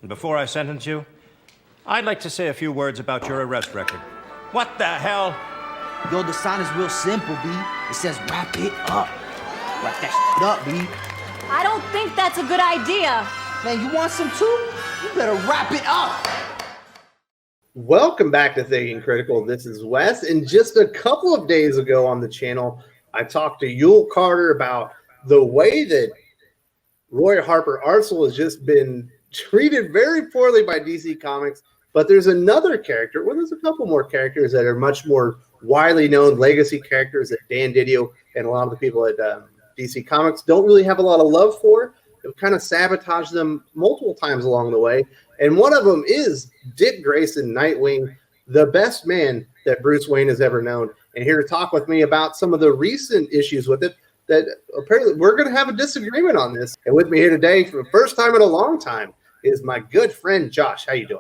And before I sentence you, I'd like to say a few words about your arrest record. What the hell? Yo, the sign is real simple, B. It says wrap it up. Wrap that shit up, B. I don't think that's a good idea. Man, you want some too? You better wrap it up. Welcome back to Thinking Critical. This is Wes. And just a couple of days ago on the channel, I talked to Yul Carter about the way that Roy Harper Arcel has just been treated very poorly by DC Comics. But there's another character, well, there's a couple more characters that are much more widely known legacy characters that Dan Didio and a lot of the people at DC Comics don't really have a lot of love for. They've kind of sabotaged them multiple times along the way. And one of them is Dick Grayson, Nightwing, the best man that Bruce Wayne has ever known. And here to talk with me about some of the recent issues with it, that apparently we're going to have a disagreement on this. And with me here today for the first time in a long time is my good friend Josh. How you doing?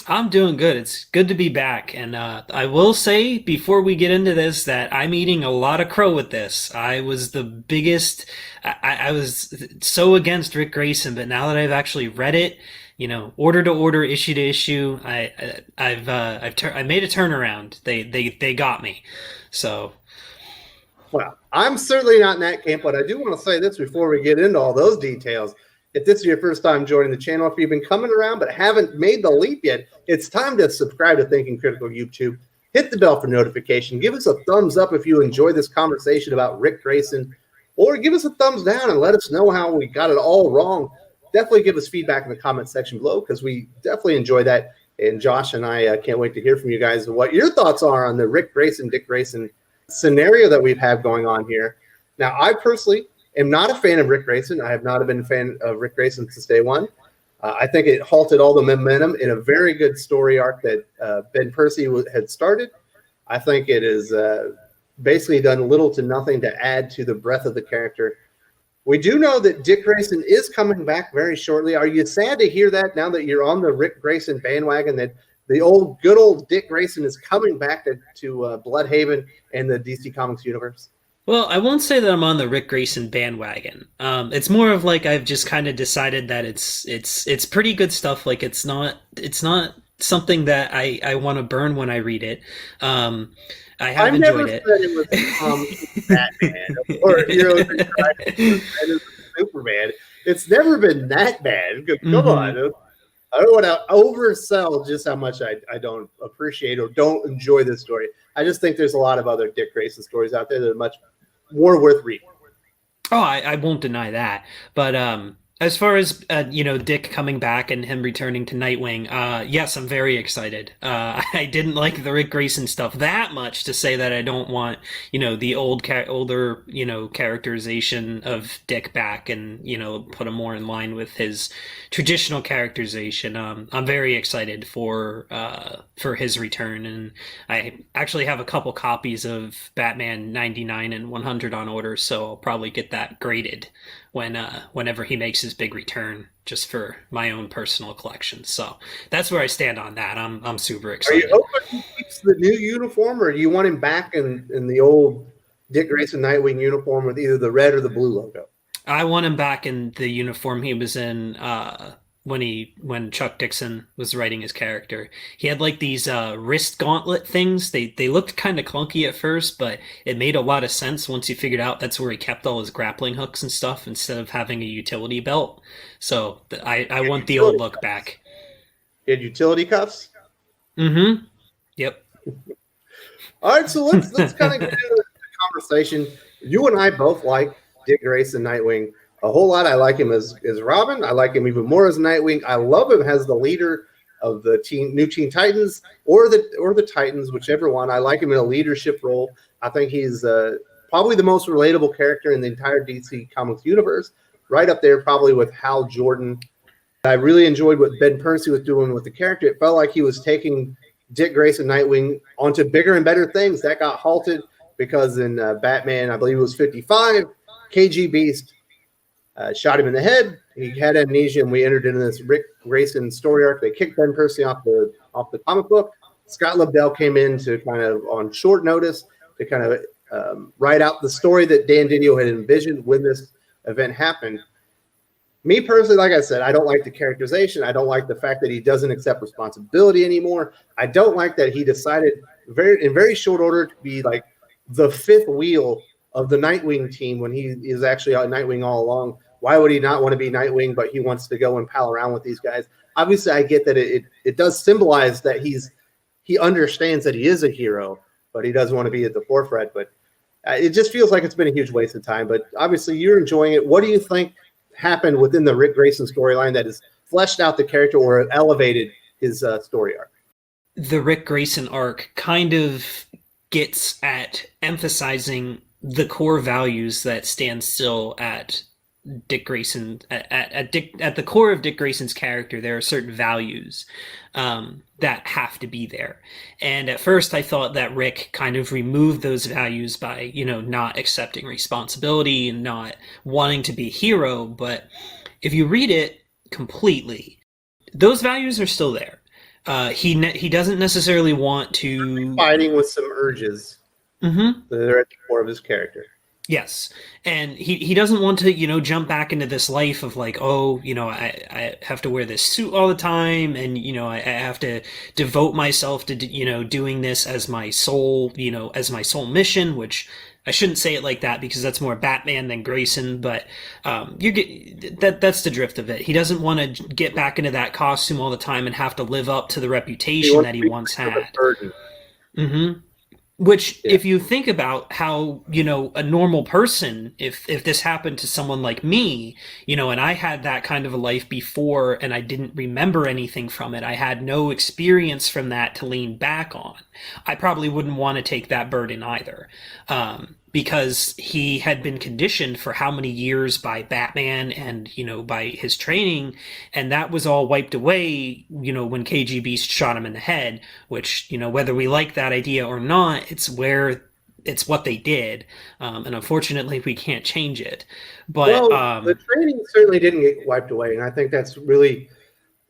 I'm doing good. It's good to be back. And I will say before we get into this that I'm eating a lot of crow with this. I was the biggest, I was so against Ric Grayson, but now that I've actually read it, you know, order to order, issue to issue, I made a turnaround. They got me. So. Well, I'm certainly not in that camp, but I do want to say this before we get into all those details. If this is your first time joining the channel, if you've been coming around but haven't made the leap yet, it's time to subscribe to Thinking Critical YouTube. Hit the bell for notification. Give us a thumbs up if you enjoy this conversation about Rick Grayson, or give us a thumbs down and let us know how we got it all wrong. Definitely give us feedback in the comment section below because we definitely enjoy that. And Josh and I can't wait to hear from you guys what your thoughts are on the Rick Grayson, Dick Grayson scenario that we've had going on here. Now, I personally am not a fan of Rick Grayson. I have not been a fan of Rick Grayson since day one. I think it halted all the momentum in a very good story arc that Ben Percy had started. I think it is basically done little to nothing to add to the breadth of the character. We do know that Dick Grayson is coming back very shortly. Are you sad to hear that now that you're on the Rick Grayson bandwagon, that the good old Dick Grayson is coming back to Bloodhaven and the DC Comics universe? Well, I won't say that I'm on the Rick Grayson bandwagon. It's more of like I've just kind of decided that it's pretty good stuff. Like it's not something that I want to burn when I read it. I have enjoyed it. Never said it was Batman or Superman. It's never been that bad. Come on. I don't want to oversell just how much I don't appreciate or don't enjoy this story. I just think there's a lot of other Dick Grayson stories out there that are much more worth reading. Oh, I won't deny that. But as far as, Dick coming back and him returning to Nightwing, yes, I'm very excited. I didn't like the Rick Grayson stuff that much to say that I don't want, the older, characterization of Dick back and, put him more in line with his traditional characterization. I'm very excited for his return. And I actually have a couple copies of Batman 99 and 100 on order, so I'll probably get that graded whenever he makes his big return, just for my own personal collection. So that's where I stand on that. I'm super excited. Are you hoping he keeps the new uniform, or do you want him back in the old Dick Grayson Nightwing uniform with either the red or the blue logo? I want him back in the uniform he was in when Chuck Dixon was writing his character. He had like these wrist gauntlet things. They looked kind of clunky at first, but it made a lot of sense once you figured out that's where he kept all his grappling hooks and stuff instead of having a utility belt. So I want the old look back. He had utility cuffs? Mm-hmm. Yep. All right, so let's kind of get into the conversation. You and I both like Dick Grayson Nightwing a whole lot. I like him as Robin. I like him even more as Nightwing. I love him as the leader of the new Teen Titans or the Titans, whichever one. I like him in a leadership role. I think he's probably the most relatable character in the entire DC Comics universe, right up there probably with Hal Jordan. I really enjoyed what Ben Percy was doing with the character. It felt like he was taking Dick Grayson Nightwing onto bigger and better things. That got halted because in Batman, I believe it was 55, KGBeast shot him in the head. He had amnesia, and we entered into this Rick Grayson story arc. They kicked Ben Percy off the comic book. Scott Lobdell came in to kind of on short notice to kind of write out the story that Dan Didio had envisioned when this event happened. Me personally, like I said, I don't like the characterization. I don't like the fact that he doesn't accept responsibility anymore. I don't like that he decided in very short order to be like the fifth wheel of the Nightwing team when he is actually Nightwing all along. Why would he not want to be Nightwing, but he wants to go and pal around with these guys? Obviously, I get that it does symbolize that he understands that he is a hero, but he doesn't want to be at the forefront. But it just feels like it's been a huge waste of time. But obviously, you're enjoying it. What do you think happened within the Ric Grayson storyline that has fleshed out the character or elevated his story arc? The Ric Grayson arc kind of gets at emphasizing the core values that stand still at Dick Grayson. At the core of Dick Grayson's character, there are certain values that have to be there. And at first, I thought that Rick kind of removed those values by, not accepting responsibility and not wanting to be a hero. But if you read it completely, those values are still there. He doesn't necessarily want to fighting with some urges that are at the core of his character. Yes, and he doesn't want to jump back into this life of like, I have to wear this suit all the time, and I have to devote myself to doing this as my sole mission, which I shouldn't say it like that because that's more Batman than Grayson, but that's the drift of it. He doesn't want to get back into that costume all the time and have to live up to the reputation that he once had. Which, if you think about how, a normal person, if this happened to someone like me, and I had that kind of a life before and I didn't remember anything from it, I had no experience from that to lean back on, I probably wouldn't want to take that burden either. Because he had been conditioned for how many years by Batman and, by his training, and that was all wiped away, when KGBeast shot him in the head, which, whether we like that idea or not, it's what they did, and unfortunately we can't change it. But the training certainly didn't get wiped away, and I think that's really,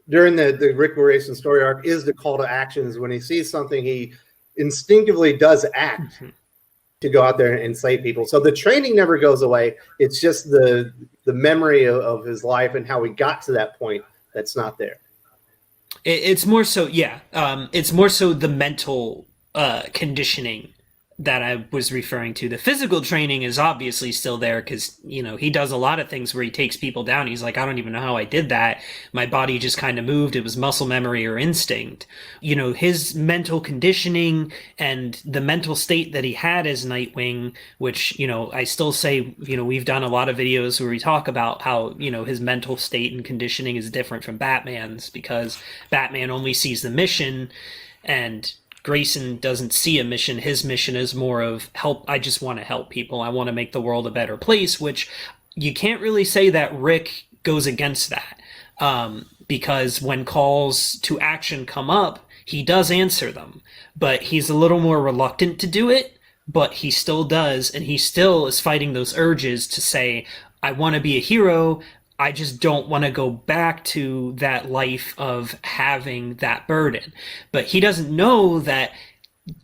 during the Ric Grayson story arc, is the call to action, is when he sees something, he instinctively does act. To go out there and save people. So the training never goes away. It's just the memory of his life and how he got to that point that's not there. It's more so, it's more so the mental conditioning that I was referring to. The physical training is obviously still there because, he does a lot of things where he takes people down. He's like, I don't even know how I did that. My body just kind of moved. It was muscle memory or instinct. His mental conditioning and the mental state that he had as Nightwing, which, I still say, we've done a lot of videos where we talk about how, his mental state and conditioning is different from Batman's because Batman only sees the mission and Grayson doesn't see a mission. His mission is more of help. I just want to help people. I want to make the world a better place, which you can't really say that Rick goes against that. Because when calls to action come up, he does answer them, but he's a little more reluctant to do it, but he still does. And he still is fighting those urges to say, I want to be a hero. I just don't want to go back to that life of having that burden. But he doesn't know that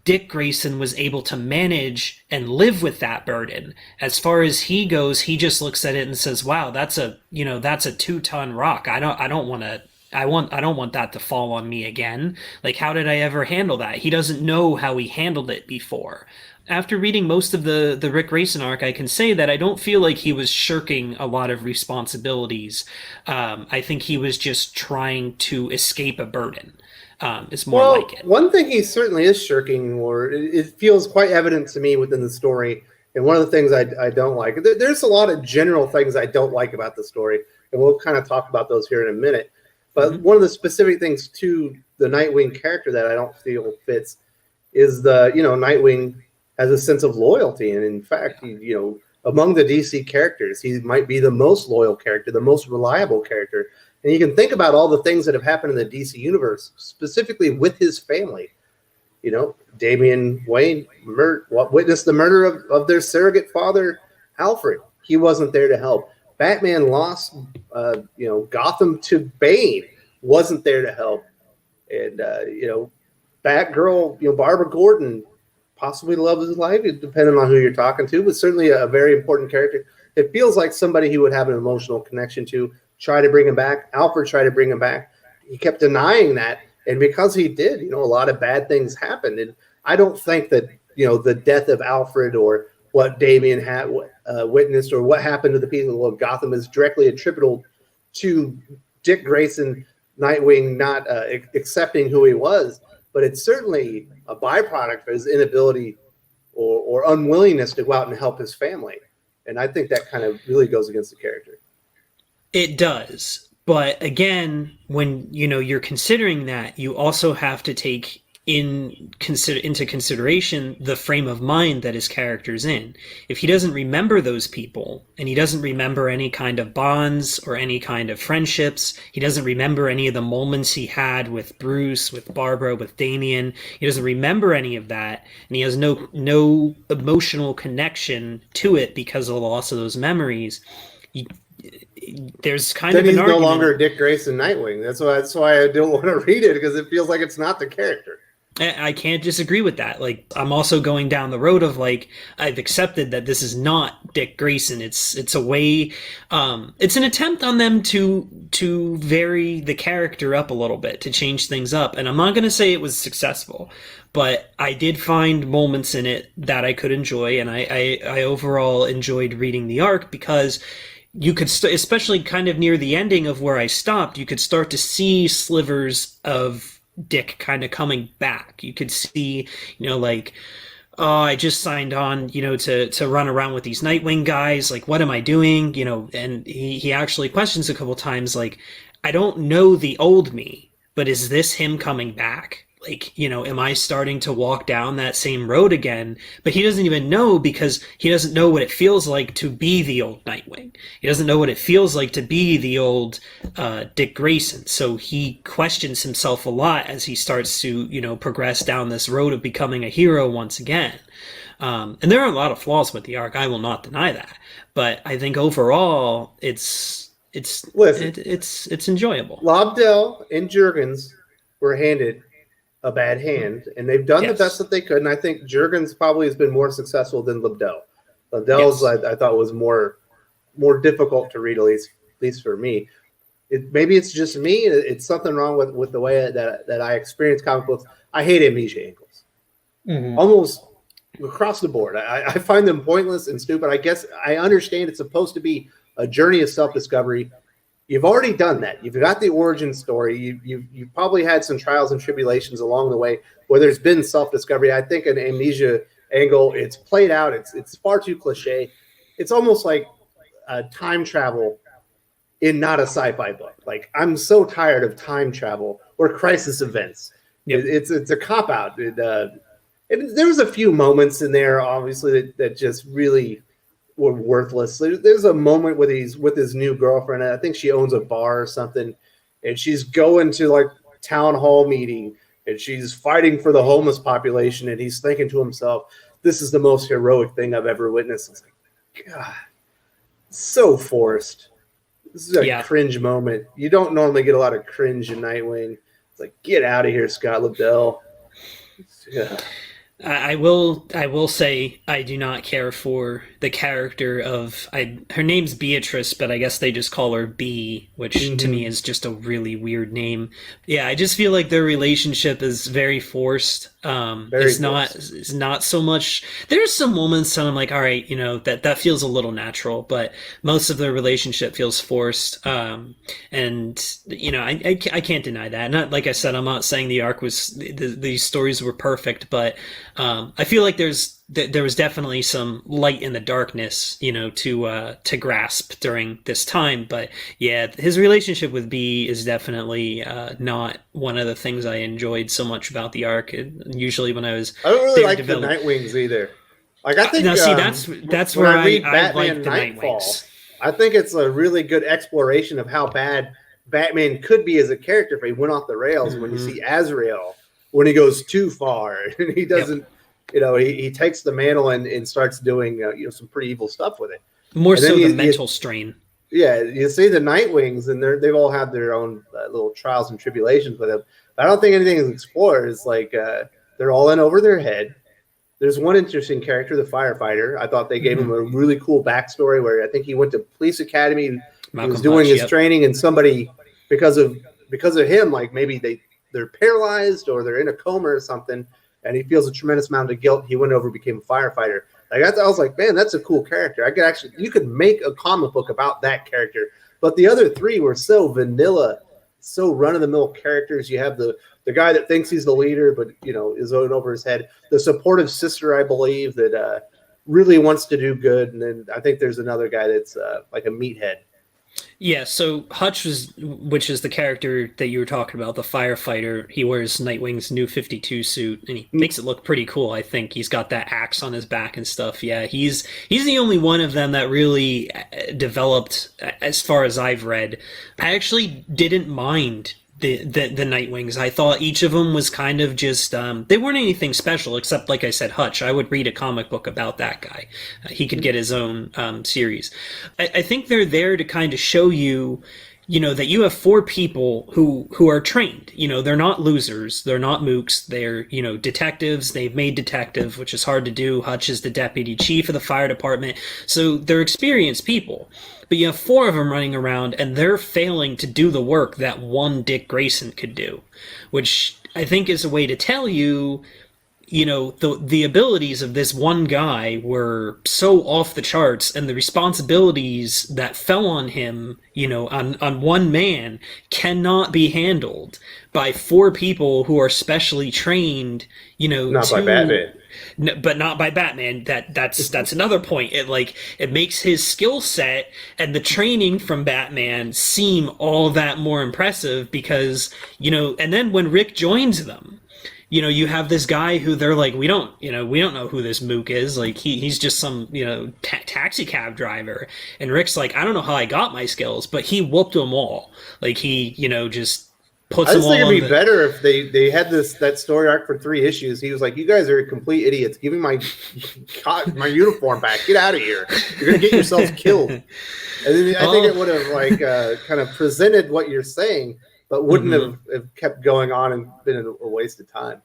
Dick Grayson was able to manage and live with that burden. As far as he goes, he just looks at it and says, wow, that's a 2-ton rock. I don't want that to fall on me again. Like, how did I ever handle that? He doesn't know how he handled it before. After reading most of the Ric Grayson arc, I can say that I don't feel like he was shirking a lot of responsibilities. I think he was just trying to escape a burden. It's more like it. One thing he certainly is shirking, or it feels quite evident to me within the story, and one of the things I don't like, there's a lot of general things I don't like about the story, and we'll kind of talk about those here in a minute. But one of the specific things to the Nightwing character that I don't feel fits is Nightwing has a sense of loyalty. And in fact, among the DC characters, he might be the most loyal character, the most reliable character. And you can think about all the things that have happened in the DC universe, specifically with his family. Damian Wayne witnessed the murder of their surrogate father, Alfred. He wasn't there to help. Batman lost, Gotham to Bane, wasn't there to help. And, Batgirl, Barbara Gordon, possibly loves his life, depending on who you're talking to, but certainly a very important character. It feels like somebody he would have an emotional connection to. try to bring him back. Alfred tried to bring him back. He kept denying that. And because he did, a lot of bad things happened. And I don't think that, the death of Alfred or what Damian had witnessed or what happened to the people of Gotham is directly attributable to Dick Grayson, Nightwing, not accepting who he was. But it's certainly a byproduct of his inability or unwillingness to go out and help his family. And I think that kind of really goes against the character. It does. But again, when you're considering that, you also have to take into consideration the frame of mind that his character's in. If he doesn't remember those people, and he doesn't remember any kind of bonds or any kind of friendships, he doesn't remember any of the moments he had with Bruce, with Barbara, with Damian, he doesn't remember any of that, and he has no emotional connection to it because of the loss of those memories. There's kind then of an he's argument. No longer Dick Grayson Nightwing. That's why I don't want to read it, because it feels like it's not the character. I can't disagree with that. Like, I'm also going down the road of, like, I've accepted that this is not Dick Grayson. It's a way, it's an attempt on them to vary the character up a little bit, to change things up. And I'm not going to say it was successful, but I did find moments in it that I could enjoy. And I overall enjoyed reading the arc, because you could, especially kind of near the ending of where I stopped, you could start to see slivers of Dick kind of coming back. You could see, like, oh, I just signed on, to run around with these Nightwing guys. Like, what am I doing? And he actually questions a couple times, like, I don't know the old me, but is this him coming back? Like, am I starting to walk down that same road again? But he doesn't even know, because he doesn't know what it feels like to be the old Nightwing. He doesn't know what it feels like to be the old Dick Grayson. So he questions himself a lot as he starts to, progress down this road of becoming a hero once again. And there are a lot of flaws with the arc. I will not deny that. But I think overall, it's enjoyable. Lobdell and Jurgens were handed a bad hand, and they've done the best that they could. And I think Jurgens probably has been more successful than Lobdell. Lobdell's I thought was more difficult to read, at least for me. Maybe it's just me. It's something wrong with the way that I experience comic books. I hate amnesia angles, almost across the board. I find them pointless and stupid. I guess I understand it's supposed to be a journey of self-discovery. You've already done that. You've got the origin story. You've probably had some trials and tribulations along the way where there's been self-discovery. I think an amnesia angle, it's played out. It's far too cliche. It's almost like time travel in not a sci-fi book. Like, I'm so tired of time travel or crisis events. Yep. It's a cop-out. There was a few moments in there, obviously, that just really were worthless. There's a moment with his new girlfriend. I think she owns a bar or something, and she's going to like town hall meeting, and she's fighting for the homeless population, and he's thinking to himself, "This is the most heroic thing I've ever witnessed." It's like, God, so forced. This is a cringe moment. You don't normally get a lot of cringe in Nightwing. It's like, get out of here, Scott Lobdell. Yeah. I will say I do not care for the character of her name's Beatrice, but I guess they just call her B, which to me is just a really weird name. Yeah, I just feel like their relationship is very forced. It's not so much. There's some moments that I'm like, all right, that feels a little natural, but most of their relationship feels forced. And I can't deny that. Not like I said, I'm not saying the arc was these stories were perfect, but I feel like there was definitely some light in the darkness, to grasp during this time. But yeah, his relationship with B is definitely not one of the things I enjoyed so much about the arc. Usually when I don't really like the Nightwings either. Like, I think now see that's where I like the Nightwings. I think it's a really good exploration of how bad Batman could be as a character if he went off the rails. When you see Azrael, when he goes too far and he doesn't, he takes the mantle and starts doing some pretty evil stuff with it. More and so the mental strain. Yeah, you see the Nightwings, and they've all had their own little trials and tribulations with him. But I don't think anything is explored. It's like they're all in over their head. There's one interesting character, the firefighter. I thought they gave him a really cool backstory where I think he went to police academy, Malcolm was doing Hutch, his training, and somebody because of him, like maybe they're paralyzed or they're in a coma or something, and he feels a tremendous amount of guilt. He went over, became a firefighter. Like I was like, man, that's a cool character. You could make a comic book about that character. But the other three were so vanilla, so run-of-the-mill characters. You have the guy that thinks he's the leader, but is on over his head. The supportive sister, I believe, that really wants to do good, and then I think there's another guy that's like a meathead. Yeah, so Hutch which is the character that you were talking about, the firefighter. He wears Nightwing's new 52 suit, and he makes it look pretty cool. I think he's got that axe on his back and stuff. Yeah, he's the only one of them that really developed, as far as I've read. I actually didn't mind the Nightwings. I thought each of them was kind of just they weren't anything special, except, like I said, Hutch. I would read a comic book about that guy. He could get his own series. I think they're there to kind of show you, that you have four people who are trained. They're not losers. They're not mooks. They're, detectives. They've made detective, which is hard to do. Hutch is the deputy chief of the fire department. So they're experienced people. But you have four of them running around, and they're failing to do the work that one Dick Grayson could do, which I think is a way to tell you, the abilities of this one guy were so off the charts, and the responsibilities that fell on him, on one man, cannot be handled by four people who are specially trained, Not by Batman. No, but not by Batman. That's another point. It makes his skill set and the training from Batman seem all that more impressive because, and then when Rick joins them, you have this guy who they're like, we don't know who this mook is. Like he's just some, taxi cab driver. And Rick's like, I don't know how I got my skills, but he whooped them all. Like he, just puts I them just all think on it'd be better if they had that story arc for 3 issues. He was like, you guys are complete idiots. Give me my uniform back. Get out of here. You're going to get yourselves killed. And then I think it would have kind of presented what you're saying, but wouldn't have kept going on and been a waste of time.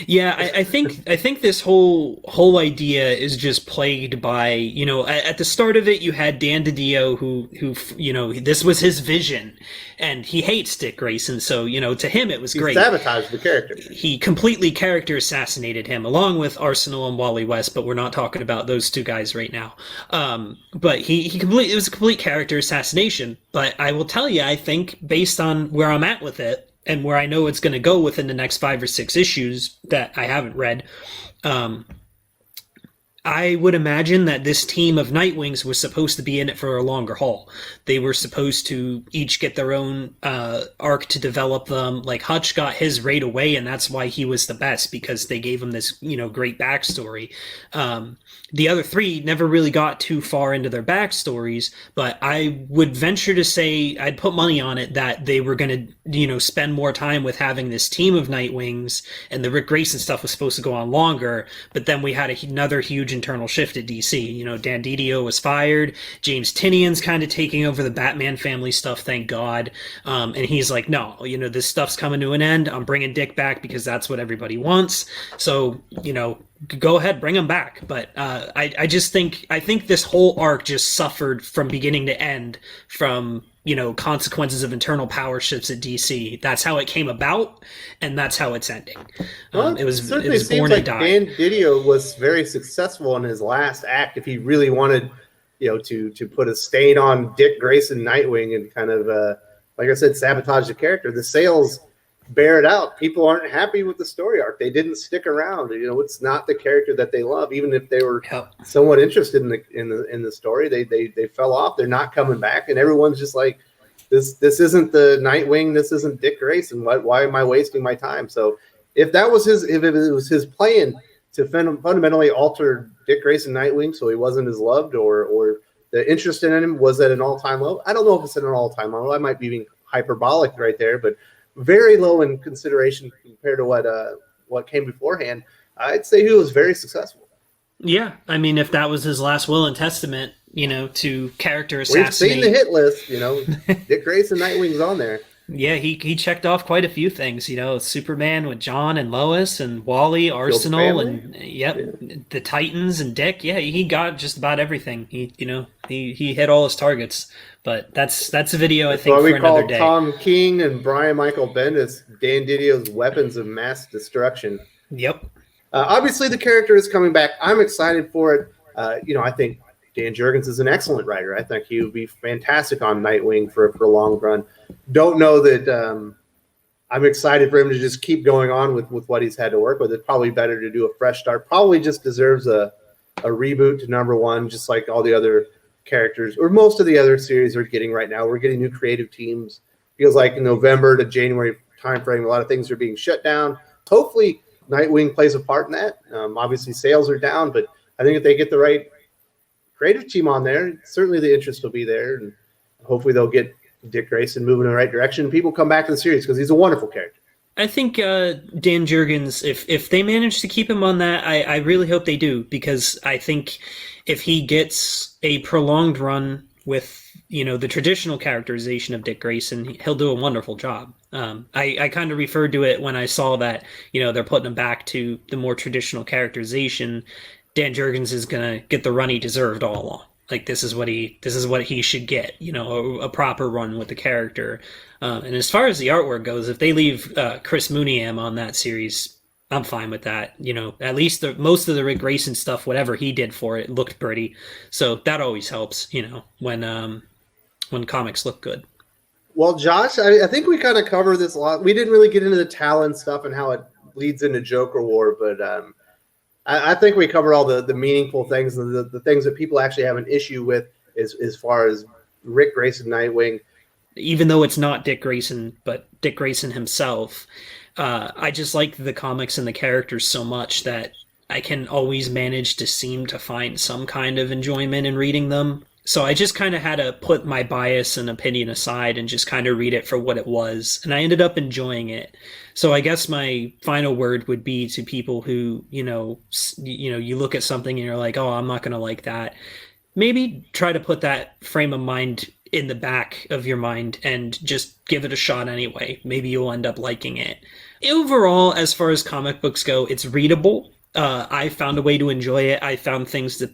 Yeah, I think this whole idea is just plagued by, at the start of it you had Dan DiDio who this was his vision, and he hates Dick Grayson, so to him it was great. He sabotaged the character. He completely character assassinated him, along with Arsenal and Wally West, but we're not talking about those two guys right now. But it was a complete character assassination. But I will tell you, I think based on where I'm at with it, and where I know it's going to go within the next 5 or 6 issues that I haven't read, I would imagine that this team of Nightwings was supposed to be in it for a longer haul. They were supposed to each get their own arc to develop them. Like Hutch got his right away, and that's why he was the best, because they gave him this, great backstory. The other three never really got too far into their backstories, but I would venture to say, I'd put money on it, that they were going to, spend more time with having this team of Nightwings, and the Rick Grayson stuff was supposed to go on longer, but then we had another huge internal shift at DC. Dan DiDio was fired, James Tinian's kind of taking over the Batman family stuff, thank God, and he's like, no, this stuff's coming to an end, I'm bringing Dick back because that's what everybody wants, so, go ahead, bring him back. But I think this whole arc just suffered from beginning to end from consequences of internal power shifts at DC. That's how it came about, and that's how it's ending. It was born to die. Dan DiDio was very successful in his last act. If he really wanted, to put a stain on Dick Grayson Nightwing and kind of, like I said, sabotage the character, the sales bear it out. People aren't happy with the story arc. They didn't stick around. It's not the character that they love. Even if they were somewhat interested in the story, they fell off. They're not coming back, and everyone's just like, this isn't the Nightwing. This isn't Dick Grayson. Why am I wasting my time? So if it was his plan to fundamentally alter Dick Grayson Nightwing so he wasn't as loved, or the interest in him was at an all-time low. I don't know if it's at an all-time low. I might be being hyperbolic right there, but very low in consideration compared to what came beforehand. I'd say he was very successful. Yeah, I mean, if that was his last will and testament, to character assassinate. We've seen the hit list. Dick Grayson Nightwing's on there. Yeah, he checked off quite a few things, you know, Superman with John and Lois and Wally, Arsenal, family? and the Titans and Dick. Yeah, he got just about everything. He hit all his targets. But that's a video I think What for we another call day. Tom King and Brian Michael Bendis, Dan DiDio's weapons of mass destruction. Yep. Obviously, the character is coming back. I'm excited for it. I think Dan Jurgens is an excellent writer. I think he would be fantastic on Nightwing for a prolonged run. Don't know that I'm excited for him to just keep going on with what he's had to work with. It's probably better to do a fresh start. Probably just deserves a reboot to #1, just like all the other characters or most of the other series are getting right now. We're getting new creative teams. Feels like in November to January timeframe, a lot of things are being shut down. Hopefully, Nightwing plays a part in that. Obviously, sales are down, but I think if they get the right creative team on there, certainly the interest will be there, and hopefully they'll get Dick Grayson moving in the right direction. People come back to the series because he's a wonderful character. I think Dan Jurgens, if they manage to keep him on that, I really hope they do, because I think if he gets a prolonged run with the traditional characterization of Dick Grayson, he'll do a wonderful job. I kind of referred to it when I saw that they're putting him back to the more traditional characterization. Dan Jurgens is gonna get the run he deserved all along. Like this is what he should get. A proper run with the character. And as far as the artwork goes, if they leave Chris Mooneyham on that series, I'm fine with that. At least most of the Rick Grayson stuff, whatever he did for it, looked pretty. So that always helps. When comics look good. Well, Josh, I think we kind of covered this a lot. We didn't really get into the Talon stuff and how it leads into Joker War, but I think we covered all the meaningful things, the things that people actually have an issue with as far as Rick Grayson Nightwing. Even though it's not Dick Grayson, but Dick Grayson himself, I just like the comics and the characters so much that I can always manage to seem to find some kind of enjoyment in reading them. So I just kind of had to put my bias and opinion aside and just kind of read it for what it was. And I ended up enjoying it. So I guess my final word would be to people who, you look at something and you're like, oh, I'm not going to like that. Maybe try to put that frame of mind in the back of your mind and just give it a shot anyway. Maybe you'll end up liking it. Overall, as far as comic books go, it's readable. I found a way to enjoy it. I found things to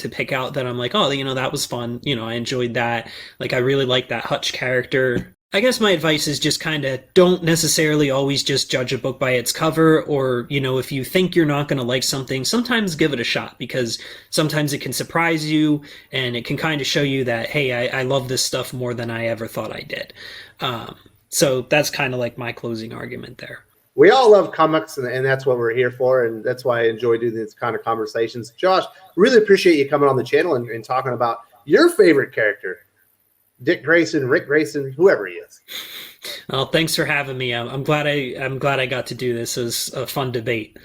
pick out that I'm like, oh, that was fun. I enjoyed that. Like, I really like that Hutch character. I guess my advice is just kind of don't necessarily always just judge a book by its cover, or, if you think you're not going to like something, sometimes give it a shot, because sometimes it can surprise you and it can kind of show you that, hey, I love this stuff more than I ever thought I did. So that's kind of like my closing argument there. We all love comics, and that's what we're here for, and that's why I enjoy doing these kind of conversations. Josh, really appreciate you coming on the channel and talking about your favorite character, Dick Grayson, Rick Grayson, whoever he is. Well, thanks for having me. I'm glad I got to do this. It was a fun debate.